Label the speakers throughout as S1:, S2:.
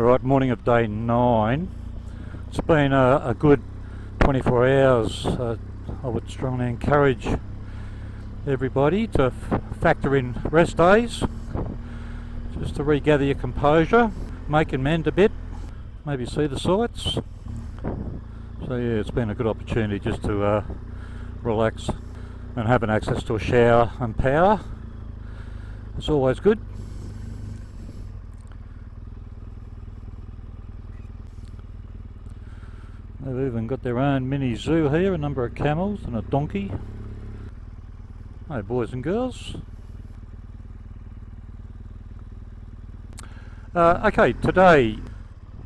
S1: Right, morning of day 9. It's been a good 24 hours. I would strongly encourage everybody to factor in rest days, just to regather your composure, make and mend a bit, maybe see the sights. So yeah, it's been a good opportunity just to relax and having access to a shower and power. It's always good. They've even got their own mini zoo here, a number of camels and a donkey. Hey boys and girls. Okay, today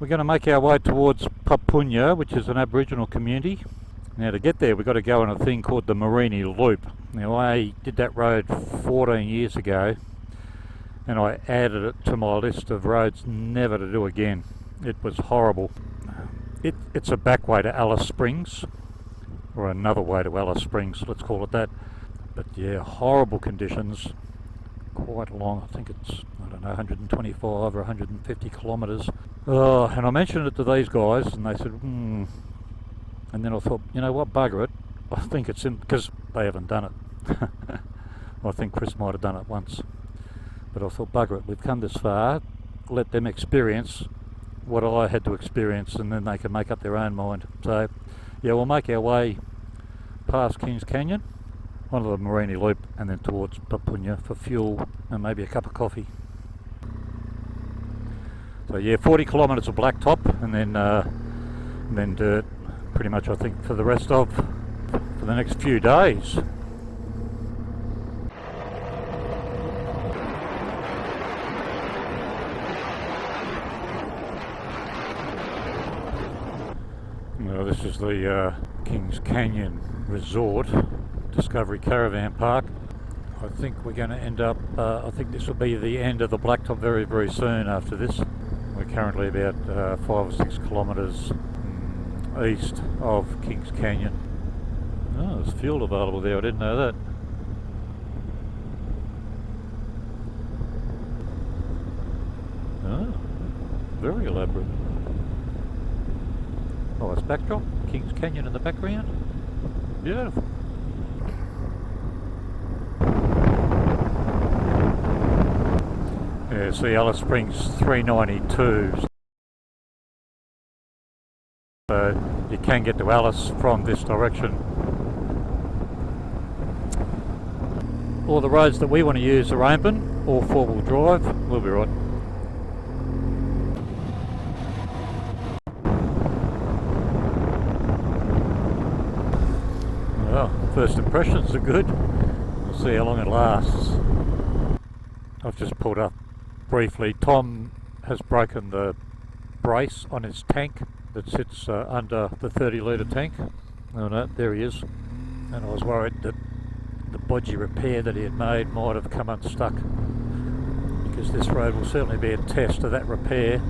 S1: we're going to make our way towards Papunya, which is an Aboriginal community. Now to get there we've got to go on a thing called the Mereenie Loop. Now I did that road 14 years ago and I added it to my list of roads never to do again. It was horrible. It's a back way to Alice Springs, or another way to Alice Springs, let's call it that. But yeah, horrible conditions, quite long. I think it's, I don't know, 125 or 150 kilometres. And I mentioned it to these guys and they said, and then I thought, you know what, bugger it. I think it's in, because they haven't done it. I think Chris might have done it once. But I thought, bugger it, we've come this far, let them experience what I had to experience and then they can make up their own mind. So yeah, we'll make our way past Kings Canyon, onto the Mereenie Loop and then towards Papunya for fuel and maybe a cup of coffee. So yeah, 40 kilometres of blacktop and then dirt pretty much, I think, for the rest of for the next few days. Well, this is the Kings Canyon Resort Discovery Caravan Park. I think we're going to end up, I think this will be the end of the blacktop very, very soon after this. We're currently about 5 or 6 kilometres east of Kings Canyon. Oh, there's fuel available there, I didn't know that. Oh, very elaborate. Oh, it's backdrop, Kings Canyon in the background. Beautiful. Yeah, see, Alice Springs 392. So you can get to Alice from this direction. All the roads that we want to use are open, or 4-wheel drive. We'll be right. Well, first impressions are good. We'll see how long it lasts. I've just pulled up briefly. Tom has broken the brace on his tank that sits under the 30-litre tank. Oh no, there he is. And I was worried that the bodgy repair that he had made might have come unstuck, because this road will certainly be a test of that repair.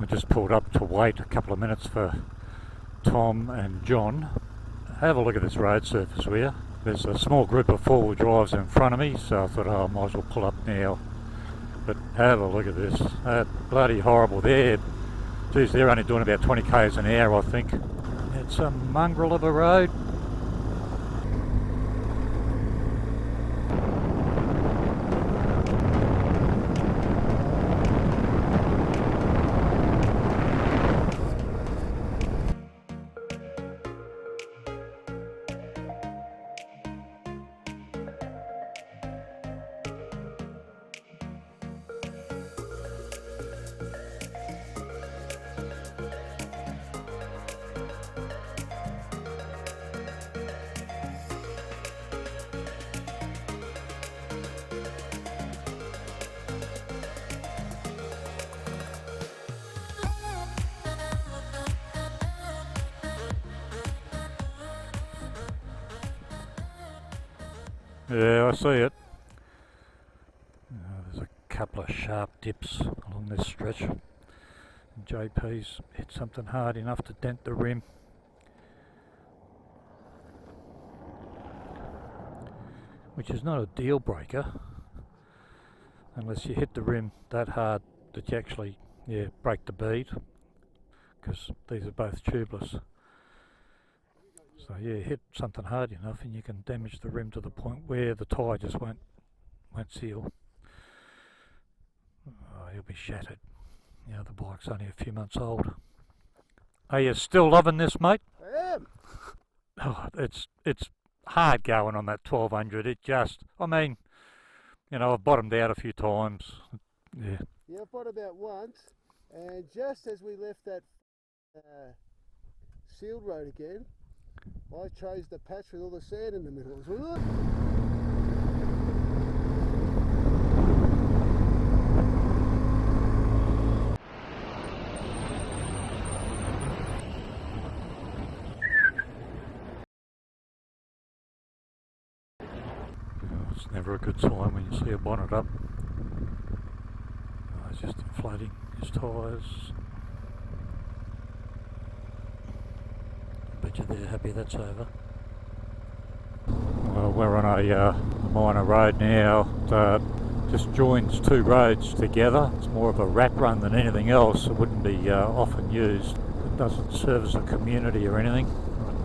S1: Just pulled up to wait a couple of minutes for Tom and John. Have a look at this road surface here. There's a small group of 4-wheel drives in front of me, so I thought, oh, I might as well pull up now. But have a look at this. Bloody horrible there. Geez, they're only doing about 20 k's an hour, I think. It's a mongrel of a road. Yeah, I see it. There's a couple of sharp dips along this stretch. And JP's hit something hard enough to dent the rim. Which is not a deal breaker unless you hit the rim that hard that you actually break the bead, because these are both tubeless. So hit something hard enough and you can damage the rim to the point where the tyre just won't seal. Oh, he'll be shattered. The bike's only a few months old. Are you still loving this, mate?
S2: I am.
S1: Oh, it's hard going on that 1200. It just, I've bottomed out a few times. Yeah,
S2: I've bottomed out once, and just as we left that sealed road again, I chose the patch with all the sand in the middle. It was
S1: it's never a good sign when you see a bonnet up. He's just inflating his tyres. I bet you they're happy that's over. Well, we're on a minor road now that just joins two roads together. It's more of a rat run than anything else. It wouldn't be often used. It doesn't serve as a community or anything.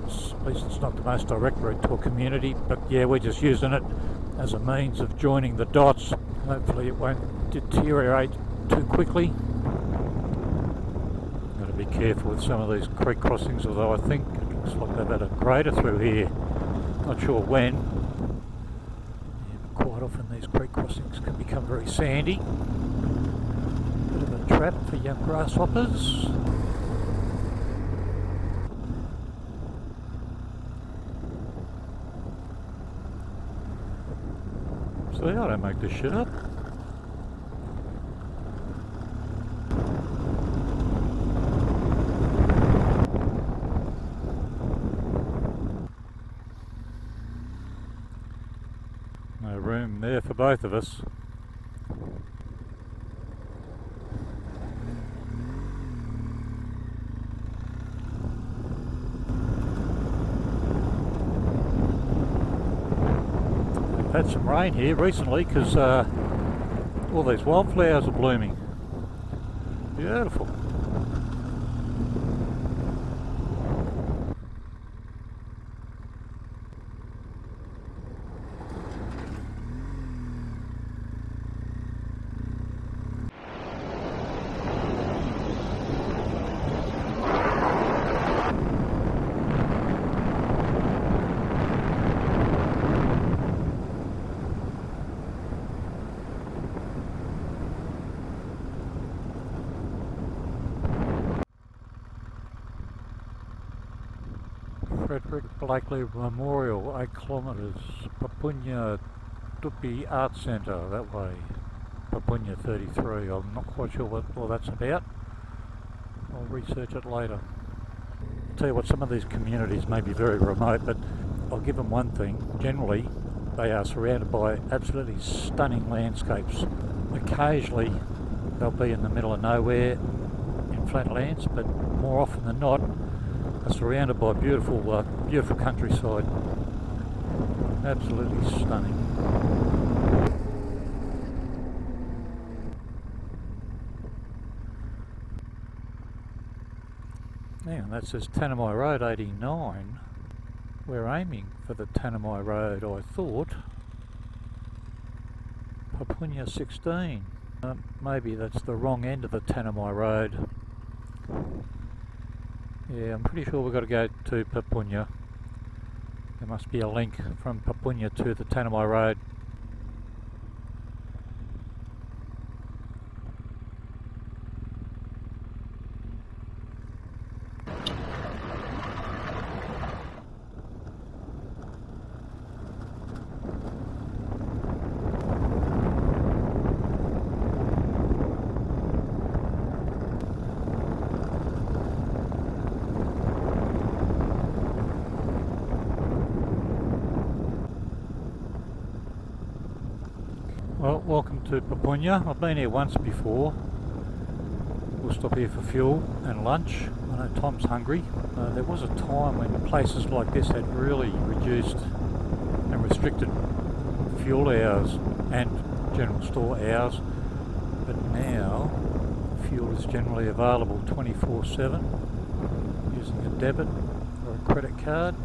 S1: At least it's not the most direct route to a community, but we're just using it as a means of joining the dots. Hopefully it won't deteriorate too quickly. Got to be careful with some of these creek crossings, although I think it looks like they've had a grader through here. Not sure when. But quite often these creek crossings can become very sandy. Bit of a trap for young grasshoppers. See, I don't make this shit up. No room there for both of us. Had some rain here recently because all these wildflowers are blooming. Beautiful. Frederick Blakely Memorial, 8 kilometres. Papunya Tupi Art Centre, that way. Papunya 33. I'm not quite sure what all that's about. I'll research it later. I'll tell you what, some of these communities may be very remote, but I'll give them one thing. Generally, they are surrounded by absolutely stunning landscapes. Occasionally, they'll be in the middle of nowhere in flat lands, but more often than not, are surrounded by beautiful countryside. Absolutely stunning. Now that says Tanami Road 89. We're aiming for the Tanami Road, I thought. Papunya 16. Maybe that's the wrong end of the Tanami Road. Yeah, I'm pretty sure we've got to go to Papunya. There must be a link from Papunya to the Tanami Road. Well, welcome to Papunya. I've been here once before. We'll stop here for fuel and lunch. I know Tom's hungry. There was a time when places like this had really reduced and restricted fuel hours and general store hours, but now fuel is generally available 24/7 using a debit or a credit card,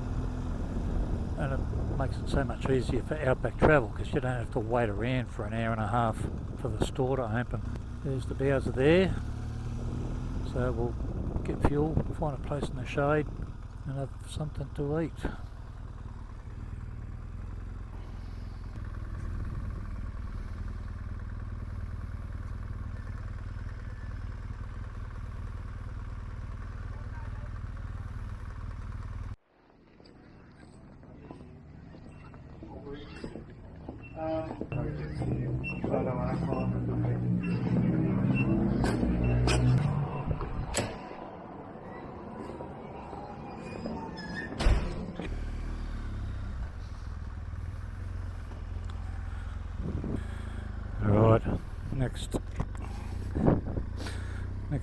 S1: and it makes it so much easier for Outback travel because you don't have to wait around for an hour and a half for the store to open. There's the Bowser there, so we'll get fuel, find a place in the shade and have something to eat. Right, next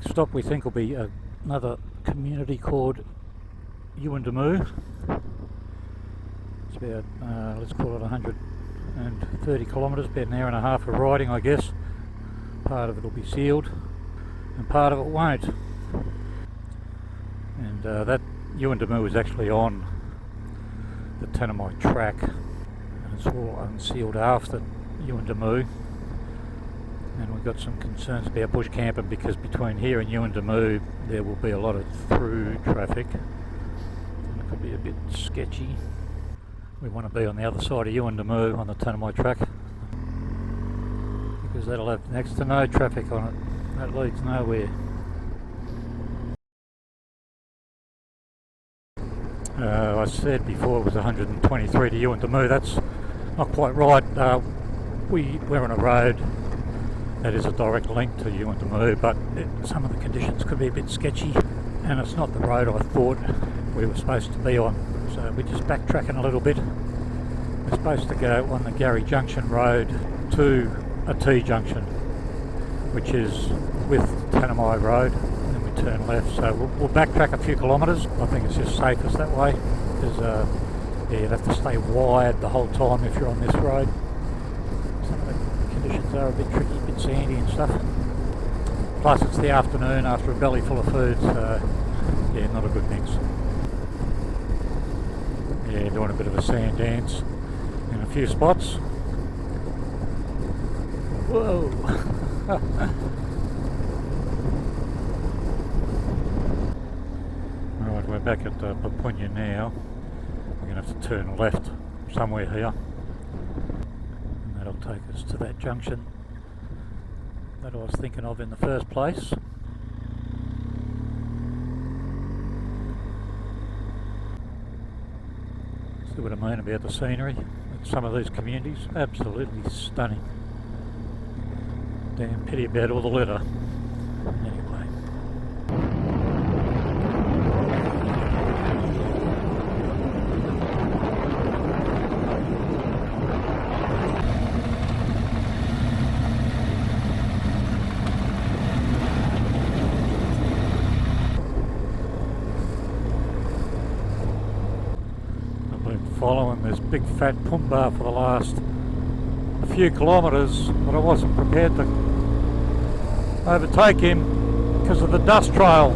S1: stop we think will be another community called Uluru. It's about, let's call it 130 kilometres, about an hour and a half of riding I guess. Part of it will be sealed and part of it won't. And that Uluru is actually on the Tanami Track, and it's all unsealed after Uluru. And we've got some concerns about bush camping because between here and Uluru there will be a lot of through traffic and it could be a bit sketchy. We want to be on the other side of Uluru on the Tanami Track because that'll have next to no traffic on it. That leads nowhere. I said before it was 123 to Uluru. That's not quite right. We're on a road that is a direct link to Uluru, but some of the conditions could be a bit sketchy and it's not the road I thought we were supposed to be on. So we're just backtracking a little bit. We're supposed to go on the Gary Junction Road to a T-junction, which is with Tanami Road, and then we turn left. So we'll backtrack a few kilometres. I think it's just safest that way because you'd have to stay wired the whole time if you're on this road. Some of the conditions are a bit tricky, a bit sandy and stuff. Plus it's the afternoon after a belly full of food, so yeah, not a good mix. Yeah, doing a bit of a sand dance in a few spots. Whoa! Right, we're back at Papunya now. We're going to have to turn left somewhere here. And that'll take us to that junction that I was thinking of in the first place. See what I mean about the scenery. Some of these communities, absolutely stunning. Damn pity about all the litter. Anyway. Following this big fat Pumbaa for the last few kilometres, but I wasn't prepared to overtake him because of the dust trail.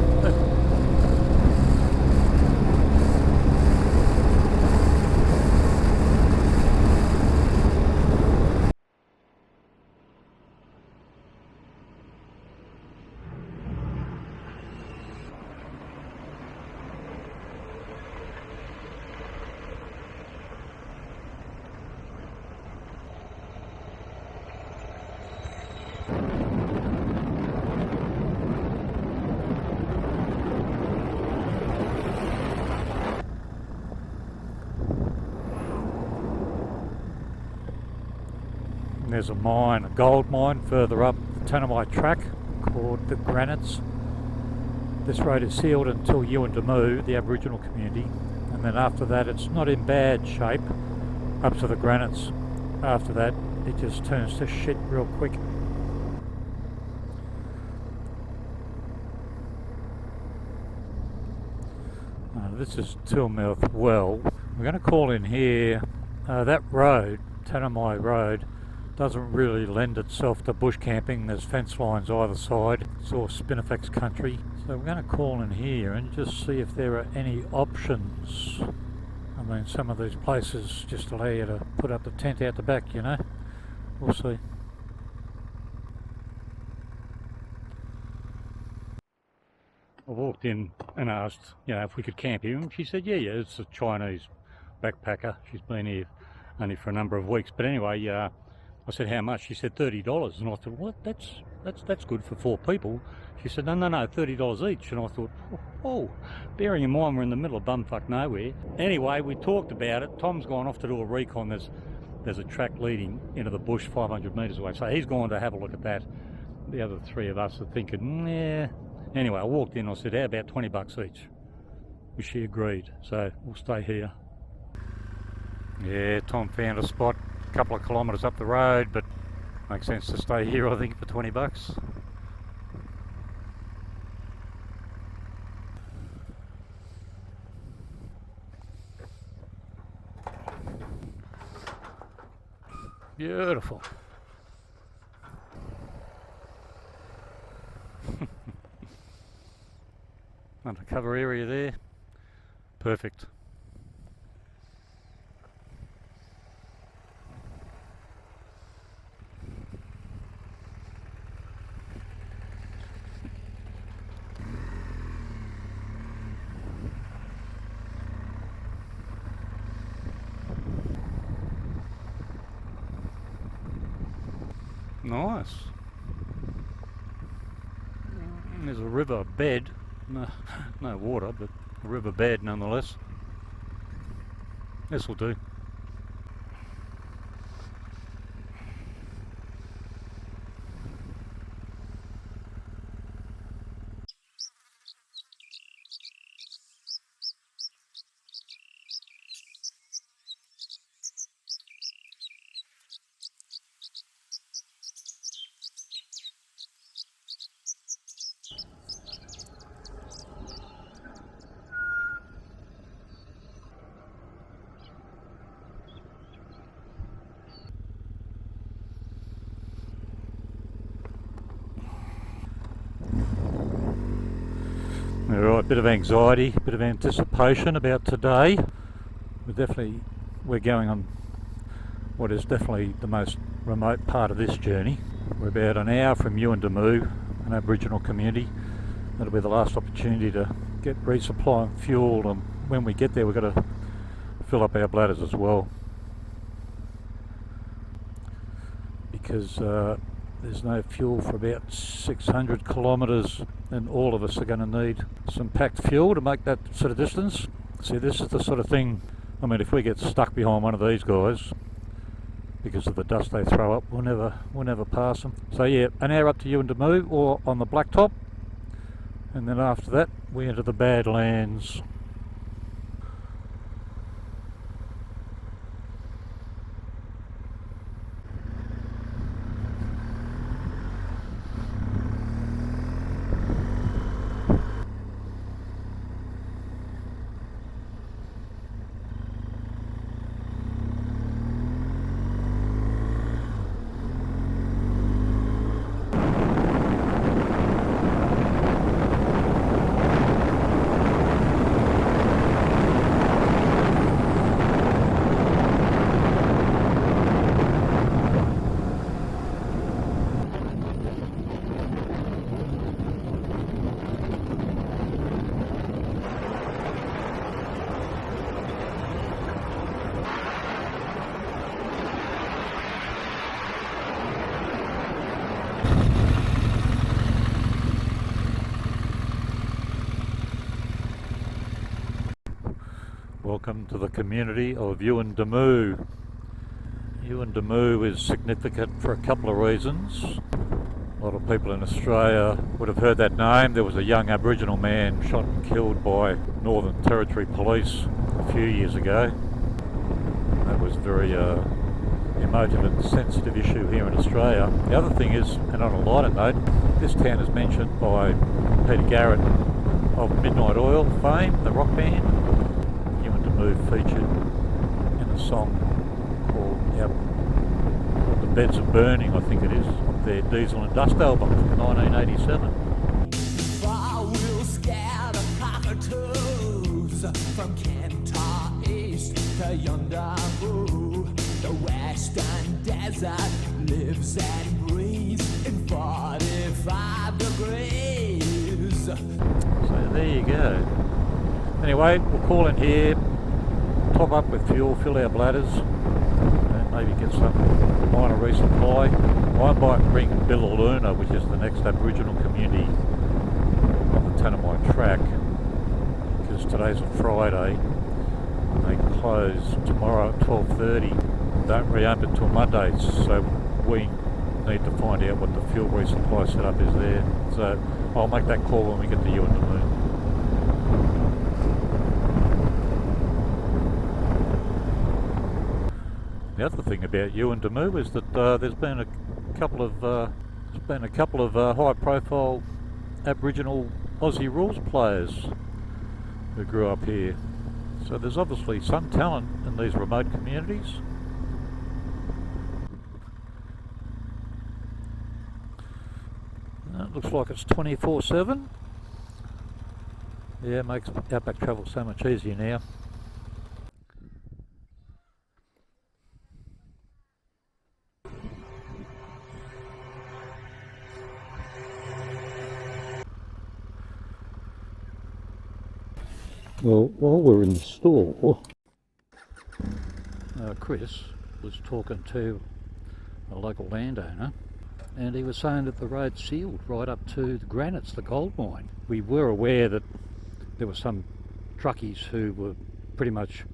S1: There's a mine, a gold mine further up the Tanami Track called the Granites. This road is sealed until Uluru, the Aboriginal community, and then after that it's not in bad shape up to the Granites. after that it just turns to shit real quick. This is Tilmouth Well. We're going to call in here. That road, Tanami Road, doesn't really lend itself to bush camping. There's fence lines either side. It's all Spinifex country. So we're going to call in here and just see if there are any options. I mean, some of these places just allow you to put up the tent out the back, you know. We'll see. I walked in and asked, you know, if we could camp here, and she said, yeah, it's a Chinese backpacker. She's been here only for a number of weeks. But anyway, I said, how much? She said $30, and I thought, what? That's good for 4 people. She said, no, $30 each. And I thought, oh, bearing in mind we're in the middle of bumfuck nowhere. Anyway, we talked about it. Tom's gone off to do a recon. There's a track leading into the bush 500 metres away, so he's gone to have a look at that. The other 3 of us are thinking, yeah. Anyway, I walked in, I said, how about $20 each? Well, she agreed, so we'll stay here. Yeah, Tom found a spot a couple of kilometres up the road, but makes sense to stay here, I think, for $20. Beautiful. Undercover area there. Perfect. Nice. There's a river bed. No water, but a river bed nonetheless. This will do. Alright, bit of anxiety, bit of anticipation about today. We're going on what is definitely the most remote part of this journey. We're about an hour from Uluru, an Aboriginal community. That'll be the last opportunity to get resupply and fuel, and when we get there we've got to fill up our bladders as well. Because there's no fuel for about 600 kilometres, and all of us are going to need some packed fuel to make that sort of distance. See, this is the sort of thing, I mean, if we get stuck behind one of these guys because of the dust they throw up, we'll never pass them. So yeah, an hour up to Uluru or on the blacktop, and then after that we enter the Badlands. Welcome to the community of Uluru. Uluru is significant for a couple of reasons. A lot of people in Australia would have heard that name. There was a young Aboriginal man shot and killed by Northern Territory Police a few years ago. That was very emotive and sensitive issue here in Australia. The other thing is, and on a lighter note, this town is mentioned by Peter Garrett of Midnight Oil fame, the rock band. Yuendamu featured in a song called The Beds of Burning, I think it is, of their Diesel and Dust album from 1987.
S3: From Kentar East to Uluru, the Western Desert lives and breathes in 45 degrees.
S1: So there you go. Anyway, we'll call in here, top up with fuel, fill our bladders, and maybe get some minor resupply. I might bring Billaluna, which is the next Aboriginal community on the Tanami Track. Today's a Friday, they close tomorrow at 12:30, don't reopen till Monday, so we need to find out what the fuel resupply setup is there. So I'll make that call when we get to Yuendamu. The other thing about Yuendamu is that there's been a couple of high-profile Aboriginal Aussie rules players who grew up here. So there's obviously some talent in these remote communities. It looks like it's 24/7. Yeah, it makes Outback travel so much easier now. Well, while we're in the store, Chris was talking to a local landowner, and he was saying that the road's sealed right up to the Granites, the gold mine. We were aware that there were some truckies who were pretty much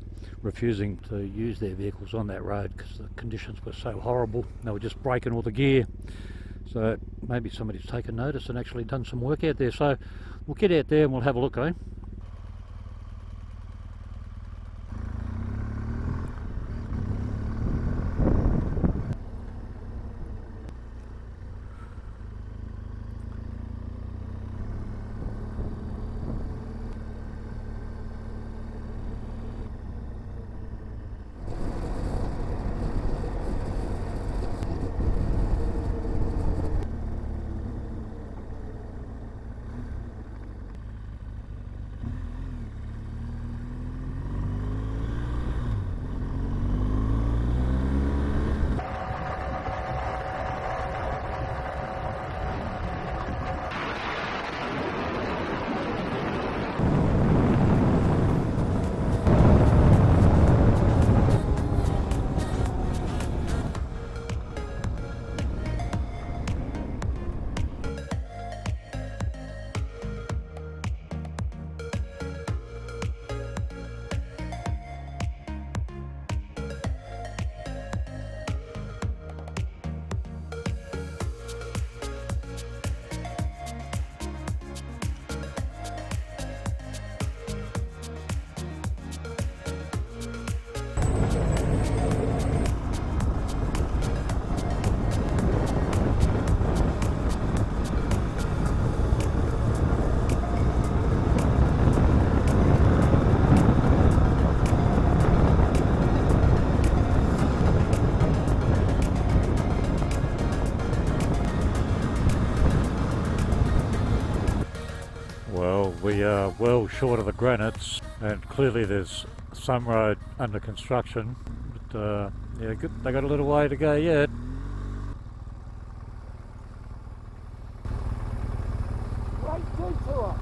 S1: refusing to use their vehicles on that road because the conditions were so horrible. They were just breaking all the gear. So maybe somebody's taken notice and actually done some work out there. So we'll get out there and we'll have a look, eh? We are well short of the Granites, and clearly there's some road under construction, but yeah, good. They got a little way to go yet.
S2: Great detour.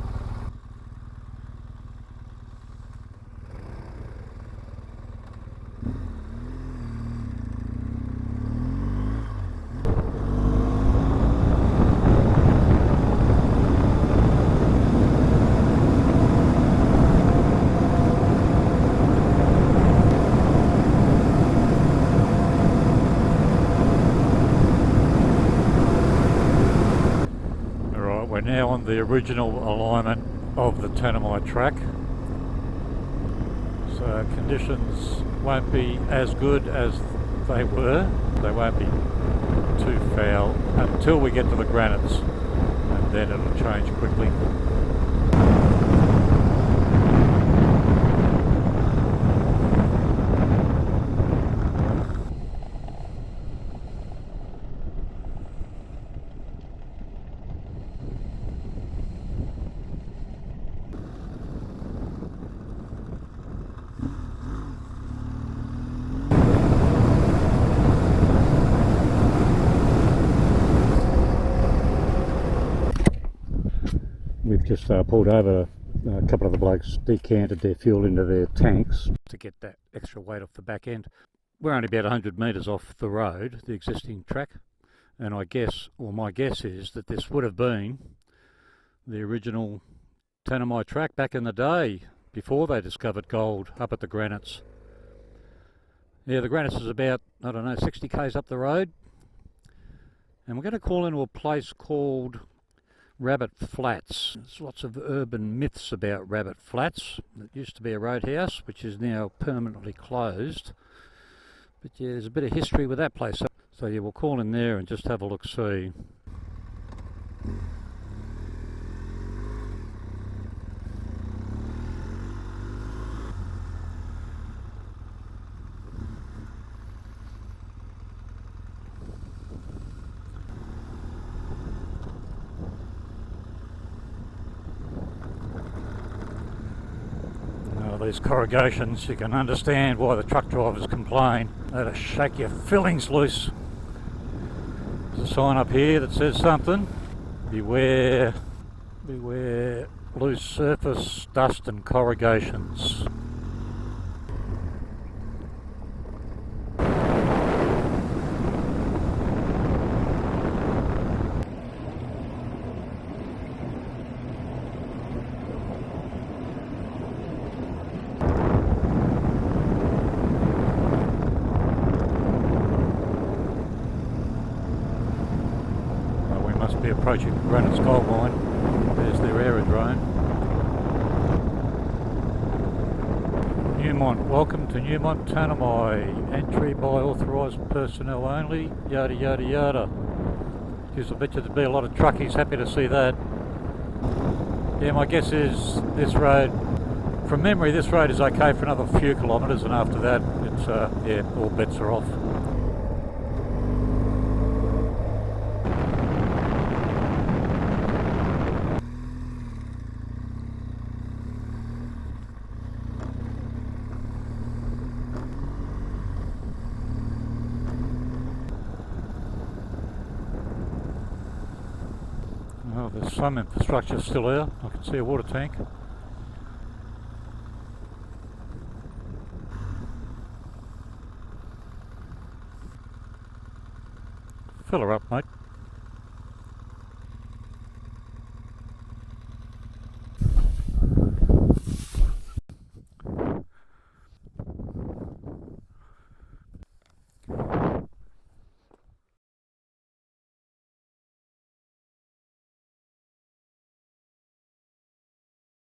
S1: Now on the original alignment of the Tanami Track, so conditions won't be as good as they were. They won't be too foul until we get to the granites, and then it'll change quickly. We've just pulled over. A couple of the blokes decanted their fuel into their tanks to get that extra weight off the back end. We're only about 100 metres off the road, the existing track, and I guess, or my guess is that this would have been the original Tanami Track back in the day, before they discovered gold up at the granites. Yeah, the granites is about, I don't know, 60 k's up the road, and we're going to call into a place called Rabbit Flats. There's lots of urban myths about Rabbit Flats. It used to be a roadhouse, which is now permanently closed. But yeah, there's a bit of history with that place. So yeah, we'll call in there and just have a look-see. These corrugations, you can understand why the truck drivers complain. That'll shake your fillings loose. There's a sign up here that says something. Beware loose surface, dust and corrugations. Approaching Granite's gold mine. There's their aerodrome. Newmont, welcome to Newmont Tanami. Entry by authorised personnel only. Yada yada yada. Geez, I bet you there'd be a lot of truckies happy to see that. Yeah, my guess is this road, from memory, this road is okay for another few kilometres, and after that, it's yeah, all bets are off. Oh, there's some infrastructure still there. I can see a water tank. Fill her up, mate.